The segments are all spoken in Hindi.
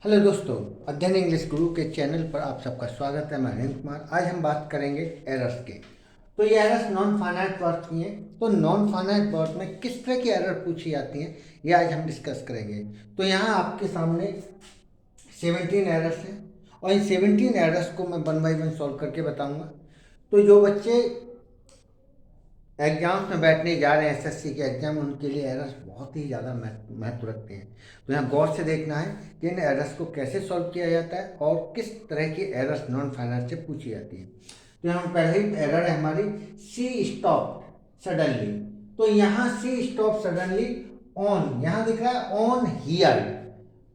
हेलो दोस्तों, अध्ययन इंग्लिश गुरु के चैनल पर आप सबका स्वागत है। मैं अरविंद कुमार। आज हम बात करेंगे एरर्स के। तो ये एरर्स नॉन फाइनाइट वर्ड्स की हैं। तो नॉन फाइनाइट वर्ड में किस तरह की एरर पूछी जाती हैं ये आज हम डिस्कस करेंगे। तो यहाँ आपके सामने 17 एरर्स हैं और इन 17 एरर्स को मैं वन बाई वन सॉल्व करके बताऊँगा। तो जो बच्चे एग्जाम्स में बैठने जा रहे हैं, एसएससी के एग्जाम, उनके लिए एरर्स बहुत ही ज़्यादा महत्व रखते हैं। तो यहाँ गौर से देखना है कि इन एरर्स को कैसे सॉल्व किया जाता है और किस तरह की एरर्स नॉन फाइनल से पूछी जाती है। तो यहाँ पहले ही एरर है हमारी सी स्टॉप सडनली। तो यहाँ सी स्टॉप सडनली ऑन, यहाँ दिख रहा है ऑन हियर।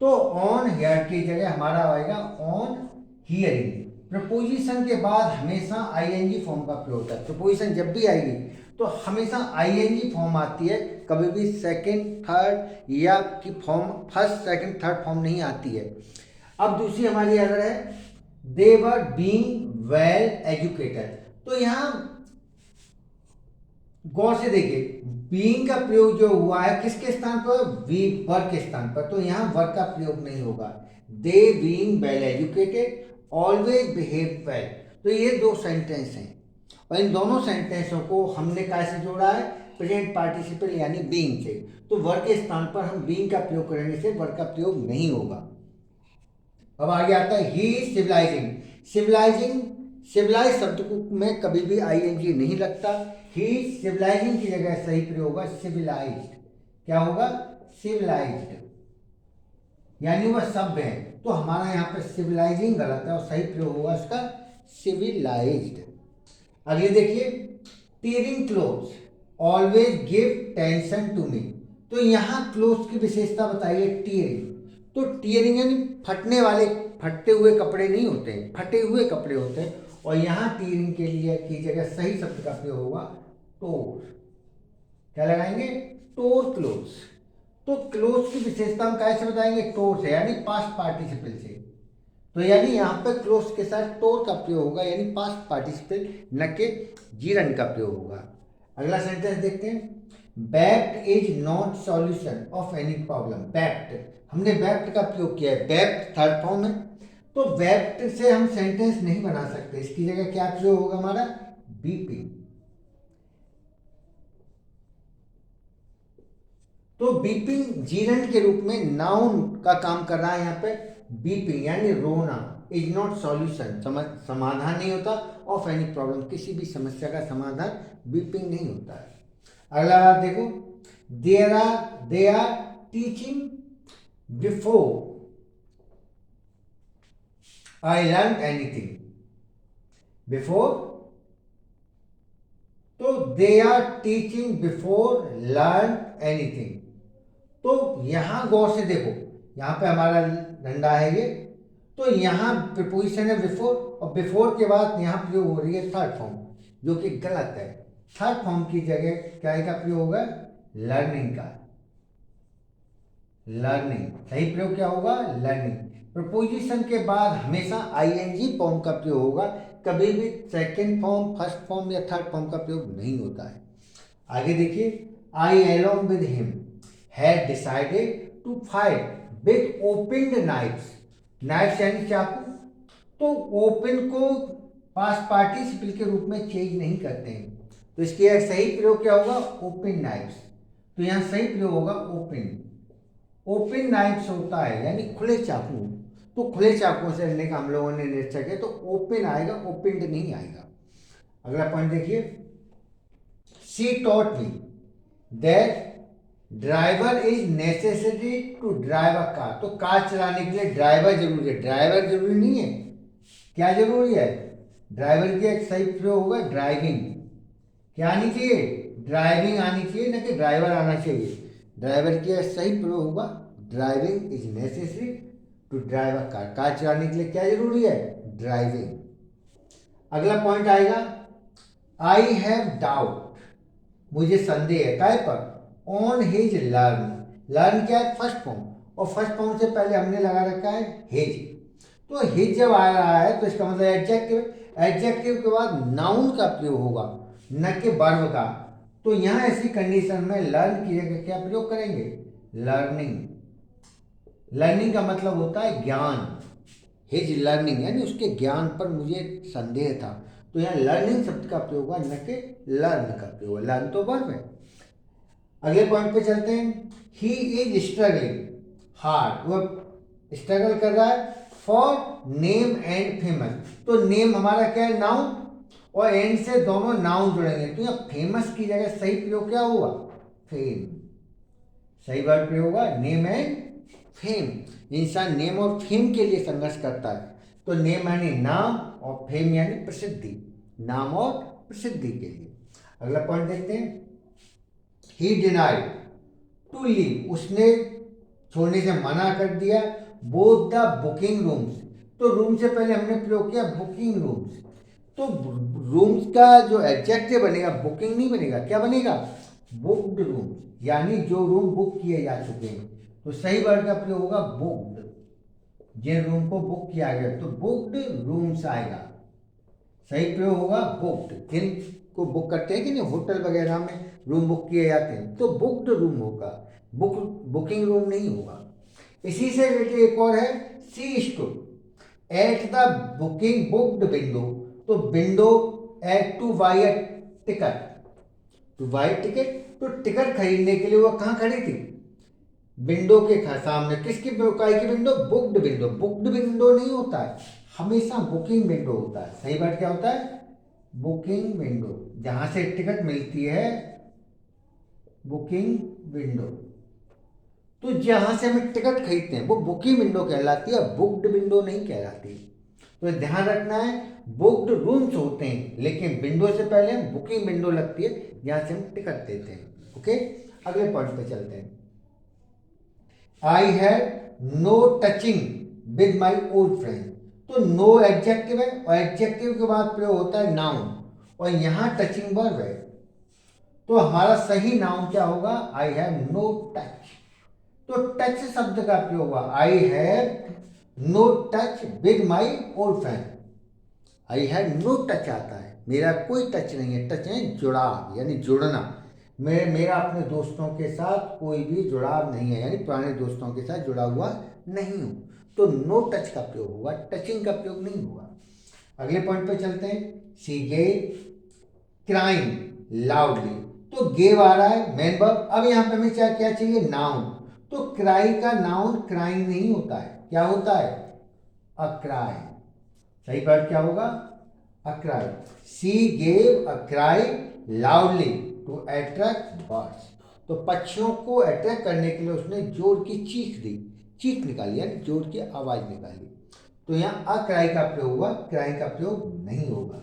तो ऑन हियर की जगह हमारा आएगा ऑन हियरिंग। प्रपोजिशन के बाद हमेशा आईएनजी फॉर्म का प्रयोग होता है। प्रपोजिशन जब भी आएगी तो हमेशा आईएनजी फॉर्म आती है, कभी भी सेकंड थर्ड या की form first second third form नहीं आती है। अब दूसरी हमारी एरर है दे वर बीइंग वेल एजुकेटेड। तो यहाँ गौर से देखिए, बीइंग का प्रयोग जो हुआ है किसके स्थान पर, वी वर के स्थान पर। तो यहाँ वर का प्रयोग नहीं होगा। They being well educated always behave well. तो ये दो सेंटेंस हैं और इन दोनों सेंटेंसों को हमने कैसे जोड़ा है, प्रेजेंट पार्टिसिपल यानी बीइंग से। तो वर के स्थान पर हम बीइंग का प्रयोग करने से वर का प्रयोग नहीं होगा। अब आगे आता है he is civilising. Civilising, civilise शब्द में कभी भी आईएनजी नहीं लगता। ही इज सिविलाइजिंग की जगह सही प्रयोग होगा सिविलाइज्ड। क्या होगा, सिविलाइज्ड, यानी वह सभ्य है। तो हमारा यहाँ पे सिविलाइजिंग गलत है और सही प्रयोग होगा इसका सिविलाइज्ड। अगले देखिए, tearing clothes always give tension to me. तो यहाँ क्लोथ्स की विशेषता बताइए टीयरिंग। तो टीयरिंग यानी फटने वाले, फटे हुए कपड़े नहीं होते हैं, फटे हुए कपड़े होते हैं। और यहाँ टीयरिंग के लिए की जगह सही शब्द का प्रयोग होगा टोर। क्या लगाएंगे, टोर क्लोथ्स। तो क्लोथ्स की विशेषता हम कैसे बताएंगे, टोर से, यानी पास्ट पार्टिसिपल से। तो यानी यहाँ पे क्लोज के साथ टोर का प्रयोग होगा, यानी पास्ट पार्टिसिपल, न कि जीरन का प्रयोग होगा। अगला सेंटेंस देखते हैं, बैप्ट is not solution of any problem. बैप्ट, हमने बैप्ट का प्रयोग किया है, बैप्ट थर्ड फॉर्म है। तो बैप्ट से हम सेंटेंस नहीं बना सकते, इसकी जगह क्या प्रयोग होगा हमारा, बीपी। तो बीपिंग जीरन के रूप में नाउन का काम कर रहा है यहाँ पे। बीपिंग यानी रोना, इज नॉट सॉल्यूशन, समाधान नहीं होता, ऑफ एनी प्रॉब्लम, किसी भी समस्या का समाधान बीपिंग नहीं होता है। अगला बात देखो, they are teaching before I learn anything. Before, तो they are teaching before learn anything. तो यहां गौर से देखो, यहां पे हमारा डंडा है ये। तो यहां प्रीपोजिशन है बिफोर और बिफोर के बाद यहां प्रयोग हो रही है थर्ड फॉर्म, जो कि गलत है। थर्ड फॉर्म की जगह क्या का प्रयोग होगा, लर्निंग का। लर्निंग, सही प्रयोग क्या होगा, लर्निंग। प्रपोजिशन के बाद हमेशा आईएनजी फॉर्म का प्रयोग होगा, कभी भी सेकेंड फॉर्म, फर्स्ट फॉर्म या थर्ड फॉर्म का प्रयोग नहीं होता है। आगे देखिए, I along with him had decided to fight with opened knives। knives यानी चाकू। तो ओपन को पास्ट पार्टिसिपल के रूप में चेंज नहीं करते हैं, तो इसके सही प्रयोग क्या होगा, ओपन नाइफ्स। तो यहाँ सही प्रयोग होगा ओपन। ओपन नाइफ्स होता है यानी खुले चाकू। तो खुले चाकुओं से लड़ने का हम लोगों ने निश्चय किया, तो ओपन आएगा, ओपनड नहीं आएगा। अगला पॉइंट देखिए, she taught me that driver is necessary to drive a car. तो कार चलाने के लिए ड्राइवर जरूरी है, ड्राइवर जरूरी नहीं है। क्या जरूरी है, ड्राइवर की एक सही प्रयोग होगा ड्राइविंग। क्या आनी चाहिए, ड्राइविंग आनी चाहिए, ना कि ड्राइवर आना चाहिए। ड्राइवर की सही प्रयोग होगा driving is necessary to drive a car. Car चलाने के लिए क्या जरूरी है, ड्राइविंग। अगला पॉइंट आएगा, आई हैव डाउट, मुझे संदेह है, काय पर, ऑन हिज लर्न। लर्न क्या है, फर्स्ट फॉर्म, और फर्स्ट फॉर्म से पहले हमने लगा रखा है हिज। तो हिज जब आ रहा है तो इसका मतलब एडजेक्टिव, एडजेक्टिव के बाद नाउन का प्रयोग होगा, न कि वर्ब का। तो यहाँ ऐसी कंडीशन में लर्न की जगह क्या प्रयोग करेंगे, लर्निंग। लर्निंग का मतलब होता है ज्ञान। हिज लर्निंग यानी उसके ज्ञान पर मुझे संदेह था। तो यहाँ लर्निंग शब्द का प्रयोग हुआ, न कि लर्न का प्रयोग हुआ। लर्न तो वर्ब है। अगले पॉइंट पे चलते हैं। ही इज स्ट्रगलिंग हार्ड, वो स्ट्रगल कर रहा है फॉर नेम एंड फेमस। तो नेम हमारा क्या है, नाउन, और एंड से दोनों नाउन जुड़ेंगे। तो यहाँ फेमस की जगह सही प्रयोग क्या हुआ, फेम। सही वर्ड प्रयोग होगा नेम एंड फेम। इंसान नेम और फेम के लिए संघर्ष करता है। तो नेम यानी नाम और फेम यानी प्रसिद्धि, नाम और प्रसिद्धि के लिए। अगला पॉइंट देखते हैं। ही डिनाइड टू लीव, उसने छोड़ने से मना कर दिया बोथ द बुकिंग रूम्स। तो रूम से पहले हमने प्रयोग किया बुकिंग रूम्स। तो रूम्स का जो एडजेक्टिव बनेगा बुकिंग नहीं बनेगा, क्या बनेगा, बुक्ड रूम, यानी जो रूम बुक किए जा चुके हैं। तो सही वर्ड का प्रयोग होगा बुक्ड। जिन रूम को बुक किया गया तो बुक्ड रूम्स आएगा। सही प्रयोग होगा बुक्ड। जिन को बुक करते हैं कि नहीं, होटल वगैरह में रूम बुक किए जाते हैं, तो बुक्ड रूम होगा, बुकिंग रूम नहीं होगा। इसी से रिलेटेड एक और है, she stood at the booking booked window. तो window at to buy a ticket, to buy ticket. तो टिकट खरीदने के लिए वो कहाँ खड़ी थी, विंडो के सामने। किसकी काय की window, booked window. Booked window नहीं होता है, हमेशा बुकिंग विंडो होता है। सही बात क्या होता है, बुकिंग विंडो, जहां से टिकट मिलती है, बुकिंग विंडो। तो जहां से हम टिकट खरीदते हैं वो बुकिंग विंडो कहलाती है, बुक्ड विंडो नहीं कहलाती। तो ध्यान रखना है, बुक्ड रूम्स होते हैं लेकिन विंडो से पहले बुकिंग विंडो लगती है जहां से हम टिकट देते हैं। ओके, अगले पॉइंट पे चलते हैं। I had no touching with my old friend. तो नो एडजेक्टिव है और एडजेक्टिव के बाद प्रयोग होता है नाउन, और यहां टचिंग वर्ब है। तो हमारा सही नाउन क्या होगा, आई हैव नो टच। तो टच शब्द का प्रयोग हुआ, I have no touch with my old friend. I have no touch आता है, मेरा कोई टच नहीं है। टच है जुड़ाव यानी जुड़ना। मेरा अपने दोस्तों के साथ कोई भी जुड़ाव नहीं है, यानी पुराने दोस्तों के साथ जुड़ा हुआ नहीं हूं। तो नो टच का प्रयोग होगा, टचिंग का प्रयोग नहीं होगा। अगले पॉइंट पे चलते हैं। सी गेव क्राइंग लाउडली। तो गेव आ रहा है मेन वर्ब। अब यहाँ पे हमें क्या चाहिए, नाउन। तो क्राई का नाउन क्राइंग नहीं होता है, क्या होता है, अ क्राई। सही वर्ड क्या होगा, a cry. She gave a cry loudly to attract birds. तो पक्षियों को अट्रैक्ट करने के लिए उसने जोर की चीख दी, चीख निकाली यानी जोर की आवाज निकाली। तो यहाँ अ क्राई का प्रयोग हुआ, क्राई का प्रयोग नहीं होगा।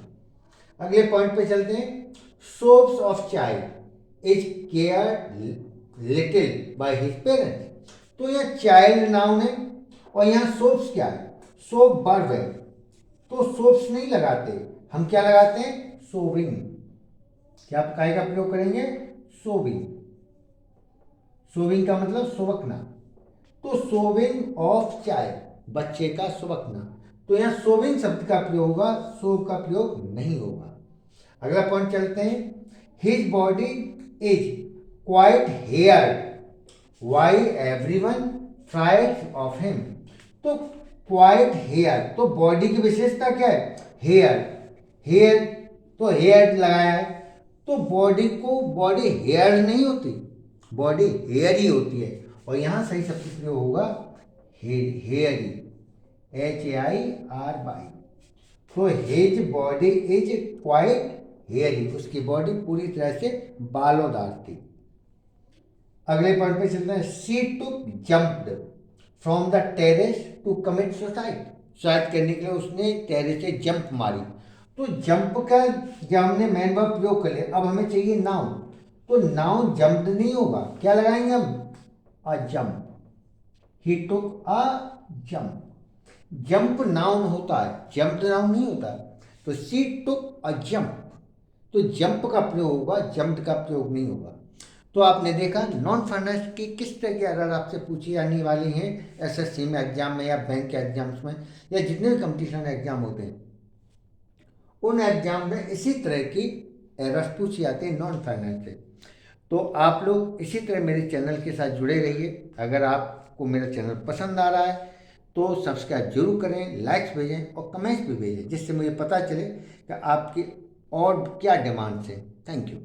अगले पॉइंट पे चलते हैं। Soaps of child is care little by his parents. तो यह चाइल्ड नाउन है और यहाँ सोप्स क्या है, सोप वर्ब है। तो सोप्स नहीं लगाते, हम क्या लगाते हैं, सोविंग। क्या काय का प्रयोग करेंगे, सोविंग। सोविंग का मतलब सुबकना। तो सोविंग ऑफ चाइल्ड, बच्चे का सुबकना। तो यहाँ सोविंग शब्द का प्रयोग होगा, सोव का प्रयोग नहीं होगा। अगला पॉइंट चलते हैं। His body is quite hairy why everyone afraid of him. तो क्वाइट हेयर, तो बॉडी की विशेषता क्या है, हेयर। हेयर, तो हेयर लगाया है। तो बॉडी को बॉडी हेयर नहीं होती, बॉडी हेयर ही होती है। और यहां सही शब्द प्रयोग होगा हेयर ही, HAIR। तो his body is quite hairy, उसकी बॉडी पूरी तरह से बालोदार थी। अगले पॉइंट पे चलते हैं। She took jumped from the terrace to commit suicide. Suicide करने के लिए उसने टेरेस से जंप मारी। तो जंप का जब हमने मेन वर्ब प्रयोग कर लिया, अब हमें चाहिए नाउन। तो नाउन जंप्ड नहीं होगा, क्या लगाएंगे हम, a jump. He took a jump. Jump noun होता है, जंप नाउन नहीं होता। तो सी टुक अ जंप, तो जंप का प्रयोग होगा, जंप का प्रयोग नहीं होगा। तो आपने देखा नॉन फाइनेंस की किस तरह की एरर आपसे पूछी जाने वाली हैं एसएससी में एग्जाम में, या बैंक के एग्जाम्स में, या जितने भी कंपटीशन एग्जाम होते हैं उन एग्जाम में इसी तरह की एरर्स पूछी जाती है नॉन फाइनेंस से। तो आप लोग इसी तरह मेरे चैनल के साथ जुड़े रहिए। अगर आप आपको मेरा चैनल पसंद आ रहा है तो सब्सक्राइब जरूर करें, लाइक्स भेजें और कमेंट्स भी भेजें, जिससे मुझे पता चले कि आपकी और क्या डिमांड्स हैं। Thank you.